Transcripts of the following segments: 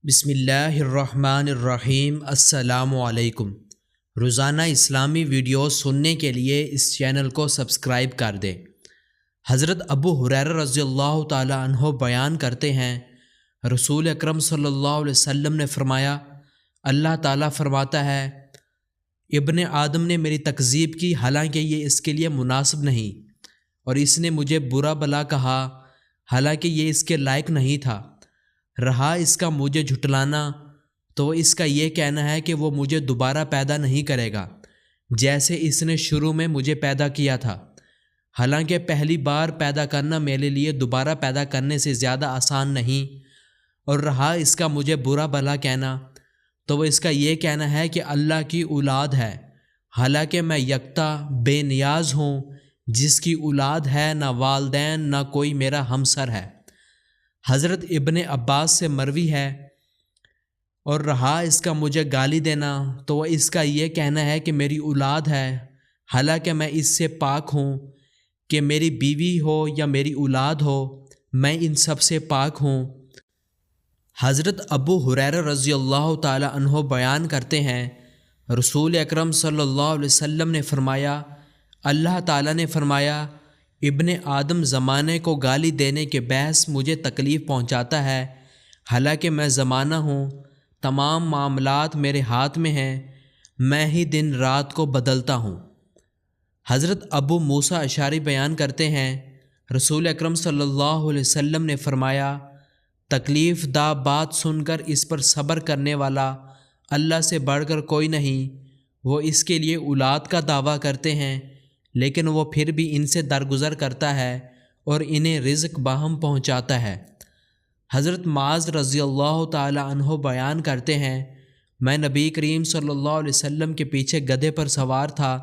بسم اللہ الرحمن الرحیم۔ السلام علیکم۔ روزانہ اسلامی ویڈیوز سننے کے لیے اس چینل کو سبسکرائب کر دیں۔ حضرت ابو ہریرہ رضی اللہ تعالی عنہ بیان کرتے ہیں، رسول اکرم صلی اللہ علیہ وسلم نے فرمایا، اللہ تعالیٰ فرماتا ہے، ابن آدم نے میری تکذیب کی حالانکہ یہ اس کے لیے مناسب نہیں، اور اس نے مجھے برا بلا کہا حالانکہ یہ اس کے لائق نہیں تھا۔ رہا اس کا مجھے جھٹلانا تو اس کا یہ کہنا ہے کہ وہ مجھے دوبارہ پیدا نہیں کرے گا جیسے اس نے شروع میں مجھے پیدا کیا تھا، حالانکہ پہلی بار پیدا کرنا میرے لیے دوبارہ پیدا کرنے سے زیادہ آسان نہیں۔ اور رہا اس کا مجھے برا بھلا کہنا تو وہ اس کا یہ کہنا ہے کہ اللہ کی اولاد ہے، حالانکہ میں یکتا بے نیاز ہوں جس کی اولاد ہے، نہ والدین نہ کوئی میرا ہمسر ہے۔ حضرت ابن عباس سے مروی ہے، اور رہا اس کا مجھے گالی دینا تو وہ اس کا یہ کہنا ہے کہ میری اولاد ہے، حالانکہ میں اس سے پاک ہوں، کہ میری بیوی ہو یا میری اولاد ہو، میں ان سب سے پاک ہوں۔ حضرت ابو ہریرہ رضی اللہ تعالی عنہ بیان کرتے ہیں، رسول اکرم صلی اللہ علیہ وسلم نے فرمایا، اللہ تعالیٰ نے فرمایا، ابن آدم زمانے کو گالی دینے کے باعث مجھے تکلیف پہنچاتا ہے، حالانکہ میں زمانہ ہوں، تمام معاملات میرے ہاتھ میں ہیں، میں ہی دن رات کو بدلتا ہوں۔ حضرت ابو موسیٰ اشعری بیان کرتے ہیں، رسول اکرم صلی اللہ علیہ وسلم نے فرمایا، تکلیف دہ بات سن کر اس پر صبر کرنے والا اللہ سے بڑھ کر کوئی نہیں۔ وہ اس کے لیے اولاد کا دعویٰ کرتے ہیں، لیکن وہ پھر بھی ان سے درگزر کرتا ہے اور انہیں رزق باہم پہنچاتا ہے۔ حضرت معاذ رضی اللہ تعالی عنہ بیان کرتے ہیں، میں نبی کریم صلی اللہ علیہ وسلم کے پیچھے گدھے پر سوار تھا،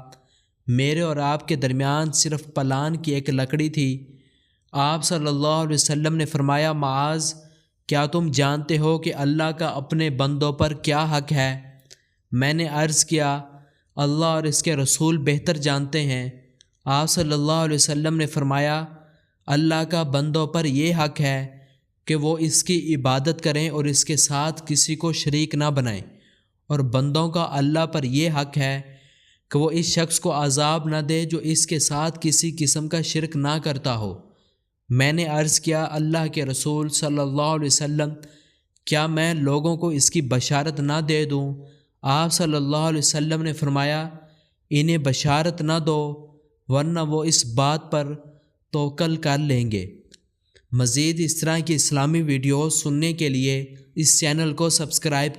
میرے اور آپ کے درمیان صرف پلان کی ایک لکڑی تھی۔ آپ صلی اللہ علیہ وسلم نے فرمایا، معاذ، کیا تم جانتے ہو کہ اللہ کا اپنے بندوں پر کیا حق ہے؟ میں نے عرض کیا، اللہ اور اس کے رسول بہتر جانتے ہیں۔ آپ صلی اللہ علیہ وسلم نے فرمایا، اللہ کا بندوں پر یہ حق ہے کہ وہ اس کی عبادت کریں اور اس کے ساتھ کسی کو شریک نہ بنائیں، اور بندوں کا اللہ پر یہ حق ہے کہ وہ اس شخص کو عذاب نہ دے جو اس کے ساتھ کسی قسم کا شرک نہ کرتا ہو۔ میں نے عرض کیا، اللہ کے رسول صلی اللہ علیہ وسلم، کیا میں لوگوں کو اس کی بشارت نہ دے دوں؟ آپ صلی اللہ علیہ وسلم نے فرمایا، انہیں بشارت نہ دو ورنہ وہ اس بات پر توکل کر لیں گے۔ مزید اس طرح کی اسلامی ویڈیوز سننے کے لیے اس چینل کو سبسکرائب